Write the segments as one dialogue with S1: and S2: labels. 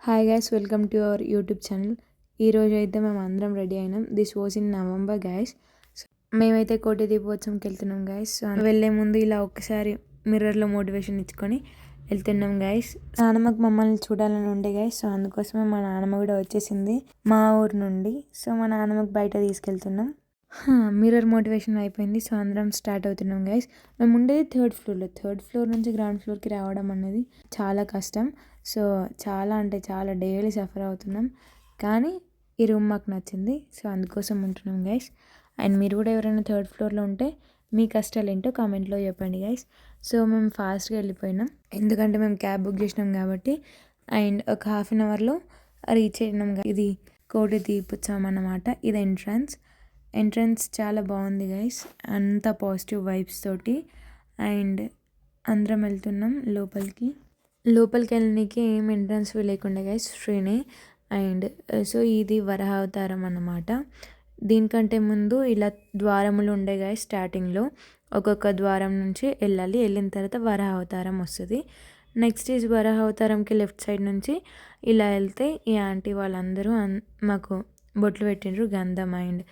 S1: Hi guys, welcome to our YouTube channel. ఈరోజు అయితే మేము అందరం రెడీ అయినాం. This was in November guys. మేమైతే కోటి దీపోత్సవంకి వెళ్తున్నాం గైస్. సో వెళ్ళే ముందు ఇలా ఒక్కసారి మిర్రర్లో మోటివేషన్ ఇచ్చుకొని వెళ్తున్నాం గైస్. నాన్నమ్మకి మమ్మల్ని చూడాలని ఉండే గైస్. సో అందుకోసమే మా నాన్నమ్మ కూడా వచ్చేసింది మా ఊరు నుండి. సో మా నాన్నమ్మకి బయట తీసుకెళ్తున్నాం. మిర్రర్ మోటివేషన్ అయిపోయింది. సో అందరం స్టార్ట్ అవుతున్నాం గైస్. మేము ఉండేది థర్డ్ ఫ్లోర్ నుంచి గ్రౌండ్ ఫ్లోర్కి రావడం అనేది చాలా కష్టం. సో చాలా అంటే చాలా డైలీ సఫర్ అవుతున్నాం, కానీ ఈ రూమ్ మాకు నచ్చింది. సో అందుకోసం ఉంటున్నాం గైస్. అండ్ మీరు కూడా ఎవరైనా థర్డ్ ఫ్లోర్లో ఉంటే మీ కష్టాలు ఏంటో కామెంట్లో చెప్పండి గైస్. సో మేము ఫాస్ట్గా వెళ్ళిపోయినాం, ఎందుకంటే మేము క్యాబ్ బుక్ చేసినాం కాబట్టి. అండ్ ఒక హాఫ్ అన్ అవర్లో రీచ్ అయినాం. ఇది కోటి దీపోత్సవం అన్నమాట. ఇది ఎంట్రన్స్ చాలా బాగుంది గైస్, అంత పాజిటివ్ వైబ్స్ తోటి. అండ్ అందరం వెళ్తున్నాం లోపలికి వెళ్ళడానికి ఏం ఎంట్రన్స్ లేకుండా గైస్, ఫ్రీనే. అండ్ సో ఇది వరాహ అవతారం అన్నమాట. దీనికంటే ముందు ఇలా ద్వారములు ఉండే గైస్. స్టార్టింగ్లో ఒక్కొక్క ద్వారం నుంచి వెళ్ళిన తర్వాత వరాహ అవతారం వస్తుంది. నెక్స్ట్ ఈజ్ వరాహ అవతారంకి లెఫ్ట్ సైడ్ నుంచి ఇలా వెళ్తే ఈ ఆంటీ వాళ్ళందరూ మాకు బొట్లు పెట్టిండ్రు, గంధం అండ్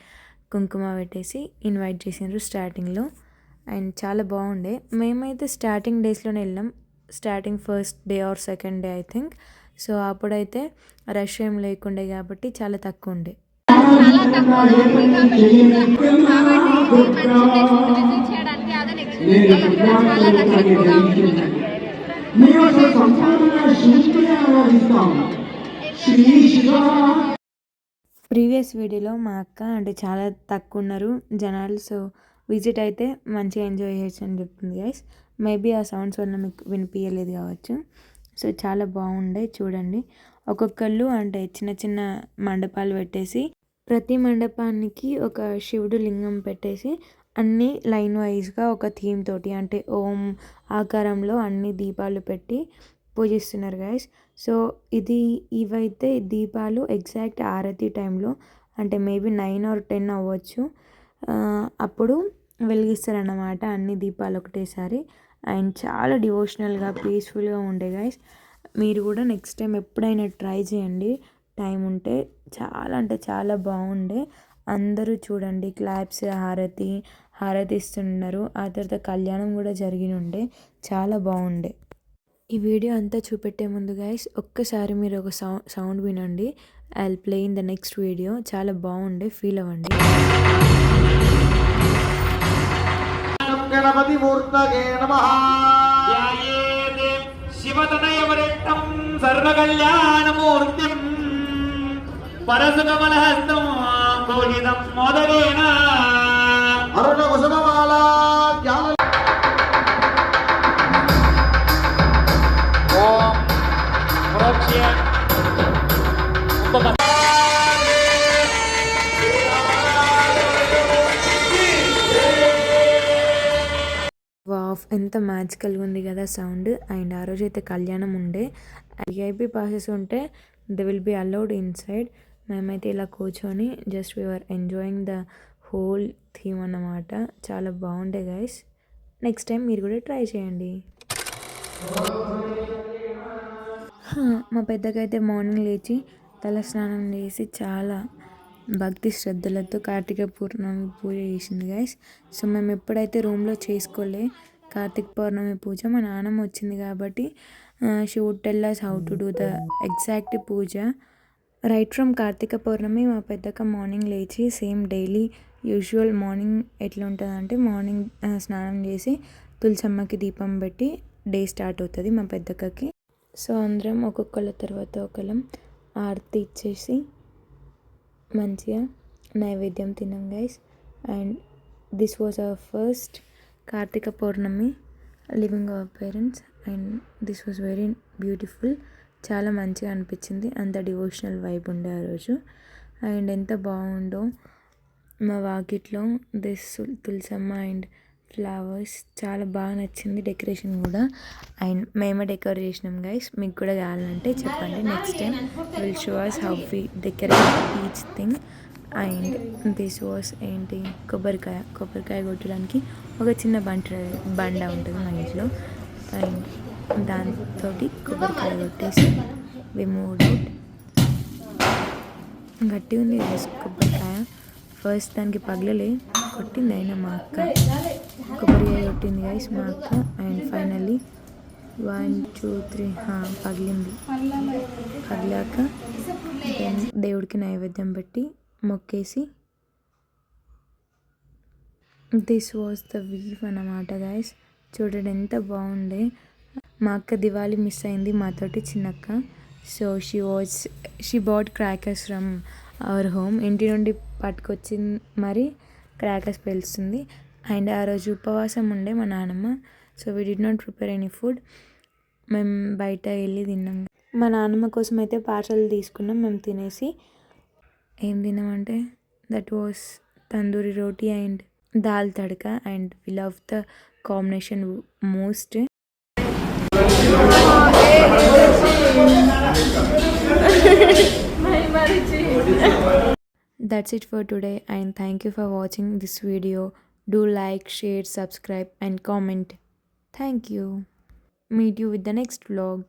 S1: కుంకుమ పెట్టేసి ఇన్వైట్ చేసిండ్రు స్టార్టింగ్లో. అండ్ చాలా బాగుండే. మేమైతే స్టార్టింగ్ డేస్లోనే వెళ్ళాం, starting first day or second day I think. So అప్పుడైతే రష్ ఏం లేకుండే కాబట్టి చాలా తక్కువ ఉండే. ప్రీవియస్ వీడియోలో మా అక్క అంటే చాలా తక్కువ ఉన్నారు జనాలు. సో విజిట్ అయితే మంచిగా ఎంజాయ్ చేయొచ్చు అని చెప్తుంది గైస్. మేబీ ఆ సౌండ్స్ వల్ల మీకు వినిపించలేదు కావచ్చు. సో చాలా బాగుండే, చూడండి. ఒక్కొక్కళ్ళు అంటే చిన్న చిన్న మండపాలు పెట్టేసి ప్రతి మండపానికి ఒక శివుడు లింగం పెట్టేసి అన్ని లైన్ వైజ్గా ఒక థీమ్ తోటి అంటే ఓం ఆకారంలో అన్ని దీపాలు పెట్టి పూజిస్తున్నారు గైస్. సో ఇవైతే దీపాలు ఎగ్జాక్ట్ ఆరతి టైంలో అంటే మేబీ 9 or 10 అవ్వచ్చు, అప్పుడు వెలిగిస్తారన్నమాట అన్ని దీపాలు ఒకటేసారి. అండ్ చాలా డివోషనల్గా పీస్ఫుల్గా ఉండే గైస్. మీరు కూడా నెక్స్ట్ టైం ఎప్పుడైనా ట్రై చేయండి, టైం ఉంటే. చాలా అంటే చాలా బాగుండే. అందరూ చూడండి, క్లాప్స్, హారతి ఇస్తున్నారు. ఆ తర్వాత కళ్యాణం కూడా జరిగి ఉండే, చాలా బాగుండే. ఈ వీడియో అంతా చూపెట్టే ముందు గైస్ ఒక్కసారి మీరు ఒక సౌండ్ వినండి. I will play in the next video. చాలా బాగుండే, ఫీల్ అవ్వండి.
S2: గణపతి మూర్తగే నమః. ధ్యాయేత్ శివతనయవరెట్టం సర్వకళ్యాణమూర్తిం పరసుకమలహస్తం కోజితం మోదగేన అరుణ కుసుమమాలా ధ్యాన ఓం ప్రోక్ష్య ఉపమ.
S1: వావ్, ఎంత మ్యాజికల్గా ఉంది కదా సౌండ్. అండ్ ఆ రోజు అయితే కళ్యాణం ఉండే. విఐపి పాసెస్ ఉంటే they will be allowed inside. మేమైతే ఇలా కూర్చొని just we're enjoying the whole theme అన్నమాట. చాలా బాగుండే గైస్. నెక్స్ట్ టైం మీరు కూడా ట్రై చేయండి. మా పెద్దకైతే మార్నింగ్ లేచి తల స్నానం చేసి చాలా భక్తి శ్రద్ధలతో కార్తీక పౌర్ణమి పూజ చేసింది గైస్. సో మేము ఎప్పుడైతే రూమ్లో చేసుకోలే కార్తీక పౌర్ణమి పూజ, మా నాన్నమ్మ వచ్చింది కాబట్టి she would tell us how to do the exact puja right from Karthika Pournami. మా పెద్దక్క మార్నింగ్ లేచి సేమ్ డైలీ యూజువల్ మార్నింగ్ ఎట్లా ఉంటుందంటే మార్నింగ్ స్నానం చేసి తులసమ్మకి దీపం పెట్టి డే స్టార్ట్ అవుతుంది మా పెద్దక్కకి. సో అందరం ఒక్కొక్కళ్ళ తర్వాత ఒకళ్ళం ఆరతి ఇచ్చేసి మంచిగా నైవేద్యం తిన్నాం guys. And this was our first Karthika Pournami living our parents. And this was very beautiful. చాలా మంచిగా అనిపించింది, అంత డివోషనల్ వైబ్ ఉండే ఆ రోజు. అండ్ ఎంత బాగుండో మా వాకిట్లో దిస్ తులసమ్మ అండ్ ఫ్లవర్స్ చాలా బాగా నచ్చింది, డెకరేషన్ కూడా. అండ్ మేమే డెకరేట్ చేసినాం గైస్. మీకు కూడా కావాలంటే చెప్పండి, next time will show us how we decorate each thing. And this was ఏంటి, కొబ్బరికాయ కొట్టడానికి ఒక చిన్న బండ ఉంటుంది మా ఇంట్లో. అండ్ దాంతో కొబ్బరికాయ కొట్టేసి వి మూవ్డ్ అవుట్. గట్టి ఉంది కొబ్బరికాయ. ఫస్ట్ దానికి పగలలే, కొట్టింది అయినా మా అక్క. కొబ్బరికాయ కొట్టింది గైస్ మా అక్క. అండ్ ఫైనల్లీ 1 2 3 పగిలింది. పగిలాక దేవుడికి నైవేద్యం పెట్టి మొక్కేసి దిస్ వాజ్ ద వీవ్ అన్నమాట గైస్. చూడండి ఎంత బాగుండే. మా అక్క దివాళీ మిస్ అయింది మాతోటి, చిన్నక్క. So she bought crackers from our home. ఇంటి నుండి పట్టుకొచ్చి మరి క్రాకర్స్ పేలుస్తుంది. అండ్ ఆ రోజు ఉపవాసం ఉండే మా నాన్నమ్మ. So we did not prepare any food. మేము బయట వెళ్ళి తిన్నాం. మా నాన్నమ్మ కోసం అయితే పార్సల్ తీసుకున్నాం. మేము తినేసి ఏం తిన్నామంటే that was tandoori roti and dal tadka. And we love the combination most. That's it for today, and thank you for watching this video. Do like, share, subscribe and comment. Thank you. Meet you with the next vlog.